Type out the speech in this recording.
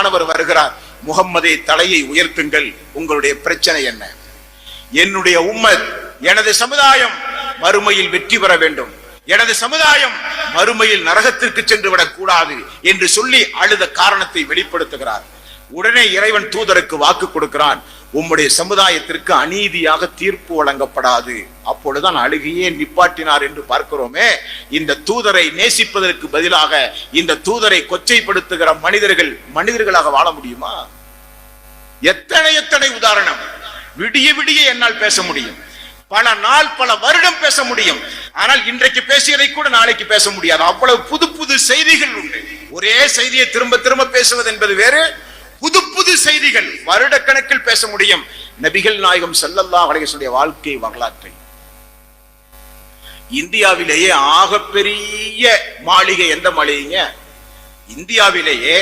மாணவர் வருகிறார். முகம்மதே, தலையை உயர்த்துங்கள், உங்களுடைய பிரச்சனை என்ன? என்னுடைய உம்மத், எனது சமுதாயம் மறுமையில் வெற்றி பெற வேண்டும், எனது சமுதாயம் மறுமையில் நரகத்திற்கு சென்று விடக் கூடாது என்று சொல்லி அழுத காரணத்தை வெளிப்படுத்துகிறார். உடனே இறைவன் தூதருக்கு வாக்கு கொடுக்கிறான், உம்முடைய சமுதாயத்திற்கு அநீதியாக தீர்ப்பு வழங்கப்படாது. அப்பொழுதுதான் அழுகையே நிப்பாட்டினார் என்று பார்க்கிறோமே. இந்த தூதரை நேசிப்பதற்கு பதிலாக இந்த தூதரை கொச்சைப்படுத்துகிற மனிதர்களாக வாழ முடியுமா? எத்தனை எத்தனை உதாரணம்! விடிய விடிய என்னால் பேச முடியும், பல நாள் பல வருடம் பேச முடியும். ஆனால் இன்றைக்கு பேசியதை கூட நாளைக்கு பேச முடியாது. அவ்வளவு புது புது செய்திகள் உண்டு. ஒரே செய்தியை திரும்ப திரும்ப பேசுவது என்பது வேறு, புது புது செய்திகள் வருடக்கணக்கில் பேச முடியும். நபிகள் நாயகம் ஸல்லல்லாஹு அலைஹி வஸல்லம் வாழ்க்கை வரலாற்றை, இந்தியாவிலேயே ஆகப்பெரிய மாளிகை எந்த மாளிகைங்க? இந்தியாவிலேயே